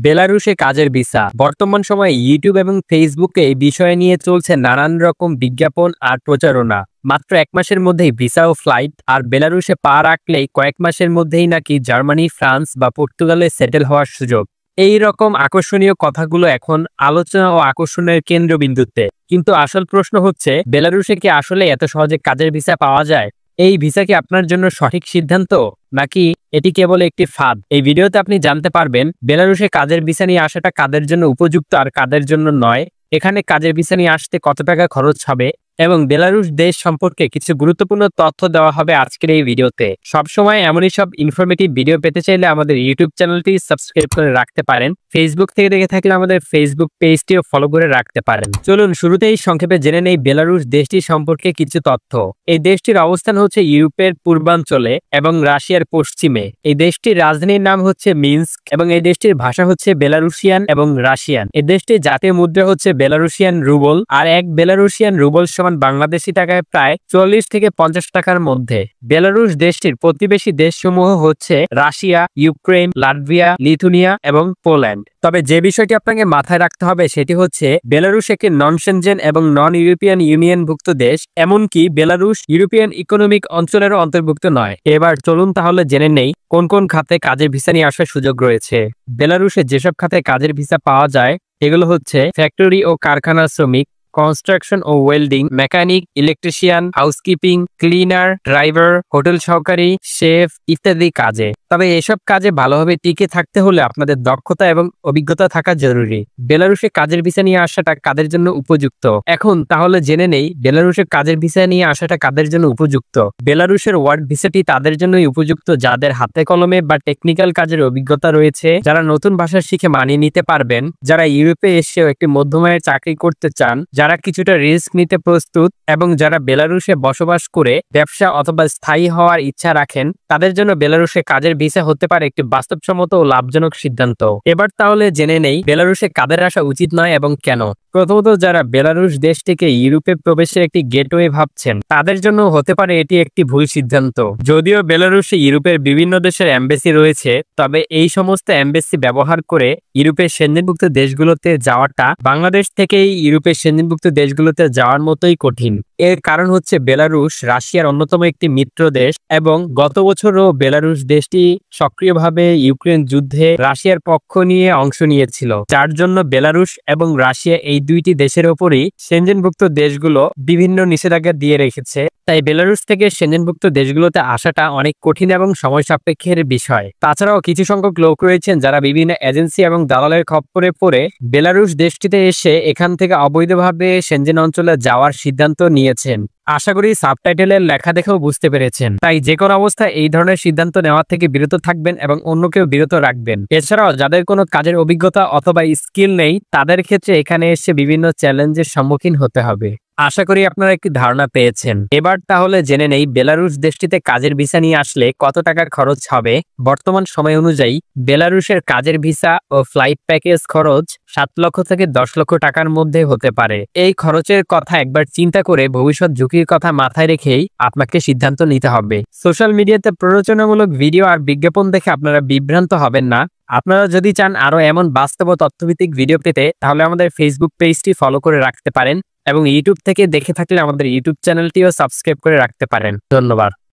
বেলারুশে কাজের ভিসা। বর্তমান সময়ে ইউটিউব এবং ফেসবুকে এই বিষয় নিয়ে চলছে নানান রকম বিজ্ঞাপন আর প্রচারণা। মাত্র 1 মাসের মধ্যেই ভিসা ও ফ্লাইট, আর বেলারুশে পা রাখলেই কয়েক মাসের মধ্যেই নাকি জার্মানি, ফ্রান্স বা পর্তুগালে সেটেল হওয়ার সুযোগ। এই রকম আকর্ষণীয় কথাগুলো এখন আলোচনা ও আকর্ষণের কেন্দ্রবিন্দুতে। কিন্তু আসল প্রশ্ন হচ্ছে, বেলারুশে কি আসলে এত সহজে কাজের ভিসা পাওয়া যায়? এই ভিসা কি আপনার জন্য সঠিক সিদ্ধান্ত, নাকি এটি কেবল একটি ফাঁদ? এই ভিডিওতে আপনি জানতে পারবেন বেলারুশে কাজের ভিসা নিয়ে আসাটা কাদের জন্য উপযুক্ত আর কাদের জন্য নয়, এখানে কাজের ভিসা নিয়ে আসতে কত টাকা খরচ হবে, এবং বেলারুশ দেশ সম্পর্কে কিছু গুরুত্বপূর্ণ তথ্য দেওয়া হবে আজকের এই ভিডিওতে। সবসময় এমনই সব ইনফরমেটিভ ভিডিও পেতে চাইলে আমাদের ইউটিউব চ্যানেলটি সাবস্ক্রাইব করে রাখতে পারেন। ফেসবুক থেকে দেখে থাকলে আমাদের ফেসবুক পেজটিও ফলো করে রাখতে পারেন। চলুন শুরুতেই সংক্ষেপে জেনে নেই বেলারুশ দেশটি সম্পর্কে কিছু তথ্য। এই দেশটির অবস্থান হচ্ছে ইউরোপের পূর্বাঞ্চলে এবং রাশিয়ার পশ্চিমে। এই দেশটির রাজধানীর নাম হচ্ছে মিন্স্ক এবং এই দেশটির ভাষা হচ্ছে বেলারুশিয়ান এবং রাশিয়ান। এই দেশটির জাতীয় মুদ্রা হচ্ছে বেলারুশিয়ান রুবল, আর 1 বেলারুশিয়ান রুবল সমান বাংলাদেশি টাকায় প্রায় 40 থেকে 50 টাকার মধ্যে। বেলারুশ দেশটির প্রতিবেশী দেশসমূহ হচ্ছে রাশিয়া, ইউক্রেন, লাটভিয়া, লিথুনিয়া এবং পোল্যান্ড। তবে যে বিষয়টি আপনাকে মাথায় রাখতে হবে সেটি হচ্ছে, বেলারুশ একটি নন সেনজেন এবং নন ইউরোপিয়ান ইউনিয়নভুক্ত দেশ, এমনকি বেলারুশ ইউরোপিয়ান ইকোনমিক অঞ্চলেরও অন্তর্ভুক্ত নয়। এবার চলুন তাহলে জেনে নেই কোন কোন খাতে কাজের ভিসা নিয়ে আসার সুযোগ রয়েছে। বেলারুশে যেসব খাতে কাজের ভিসা পাওয়া যায় এগুলো হচ্ছে ফ্যাক্টরি ও কারখানার শ্রমিক, কনস্ট্রাকশন ও welding, mechanic, electrician, housekeeping, cleaner, driver, hotel সহকারী, শেফ ইত্যাদি কাজে। তবে এসব কাজে ভালোভাবে টিকে থাকতে হলে আপনাদের দক্ষতা এবং অভিজ্ঞতা থাকা জরুরি। বেলারুশে কাজের ভিসা নিয়ে আসাটা কাদের জন্য উপযুক্ত? এখন তাহলে জেনে নেই বেলারুশে কাজের ভিসা নিয়ে আসাটা কাদের জন্য উপযুক্ত। বেলারুশের ওয়ার্ক ভিসাটি তাদের জন্যই উপযুক্ত যাদের হাতে কলমে বা টেকনিক্যাল কাজের অভিজ্ঞতা রয়েছে, যারা নতুন ভাষা শিখে মানিয়ে নিতে পারবেন, যারা ইউরোপে এসেও একটি মধ্যমায়ের চাকরি করতে চান, যারা কিছুটা রিস্ক নিতে প্রস্তুত, এবং যারা বেলারুশে বসবাস করে ব্যবসা অথবা স্থায়ী হওয়ার ইচ্ছা রাখেন, তাদের জন্য বেলারুশে কাজের ভিসা হতে পারে একটি বাস্তবসম্মত ও লাভজনক সিদ্ধান্ত। এবার তাহলে জেনে নেই বেলারুশে কাদের আসা উচিত নয় এবং কেন। প্রথমত, যারা বেলারুশ দেশটিকে ইউরোপে প্রবেশের একটি গেটওয়ে ভাবছেন তাদের জন্য হতে পারে এটি একটি ভুল সিদ্ধান্ত। যদিও বেলারুশে ইউরোপের বিভিন্ন দেশের এমবেসি রয়েছে, তবে এই সমস্ত এমবেসি ব্যবহার করে ইউরোপের সেনজেনভুক্ত দেশগুলোতে যাওয়াটা বাংলাদেশ থেকেই ইউরোপের সেনজেনভুক্ত দেশগুলোতে যাওয়ার মতোই কঠিন। এর কারণ হচ্ছে বেলারুশ রাশিয়ার অন্যতম একটি মিত্র দেশ, এবং গত বছরও বেলারুশ দেশটি সক্রিয়ভাবে ইউক্রেন যুদ্ধে রাশিয়ার পক্ষ নিয়ে অংশ নিয়েছিল, যার জন্য বেলারুশ এবং রাশিয়া এই দুইটি দেশের ওপরই সেনজেনভুক্ত দেশগুলো বিভিন্ন নিষেধাজ্ঞা দিয়ে রেখেছে। তাই বেলারুশ থেকে সেনজেনভুক্ত দেশগুলোতে আসাটা অনেক কঠিন এবং সময় সাপেক্ষের বিষয়। তাছাড়াও কিছু সংখ্যক লোক রয়েছেন যারা বিভিন্ন এজেন্সি এবং দালালের খপ্পরে পড়ে বেলারুশ দেশটিতে এসে এখান থেকে অবৈধভাবে সেনজেন অঞ্চলে যাওয়ার সিদ্ধান্ত নিয়েছেন। আশা করি সাবটাইটেলের লেখা দেখেও বুঝতে পেরেছেন। তাই যে কোনো অবস্থায় এই ধরনের সিদ্ধান্ত নেওয়া থেকে বিরত থাকবেন এবং অন্যকেও বিরত রাখবেন। এছাড়াও যাদের কোনো কাজের অভিজ্ঞতা অথবা স্কিল নেই, তাদের ক্ষেত্রে এখানে এসে বিভিন্ন চ্যালেঞ্জের সম্মুখীন হতে হবে। আশা করি আপনারা একটি ধারণা পেয়েছেন। এবার তাহলে জেনে নেই বেলারুশ দেশটিতে কাজের ভিসা নিয়ে আসলে কত টাকার খরচ হবে। বর্তমান সময় অনুযায়ী বেলারুশের কাজের ভিসা ও ফ্লাইট প্যাকেজ খরচ 7 লক্ষ থেকে 10 লক্ষ টাকার মধ্যে হতে পারে। এই খরচের কথা একবার চিন্তা করে ভবিষ্যৎ ঝুঁকির কথা মাথায় রেখেই আপনাকে সিদ্ধান্ত নিতে হবে। সোশ্যাল মিডিয়াতে প্ররোচনামূলক ভিডিও আর বিজ্ঞাপন দেখে আপনারা বিভ্রান্ত হবেন না। আপনারা যদি চান আরো এমন বাস্তব ও তথ্যভিত্তিক ভিডিও পেতে, তাহলে আমাদের ফেসবুক পেজটি ফলো করে রাখতে পারেন এবং ইউটিউব থেকে দেখে থাকলে আমাদের ইউটিউব চ্যানেলটিও সাবস্ক্রাইব করে রাখতে পারেন। ধন্যবাদ।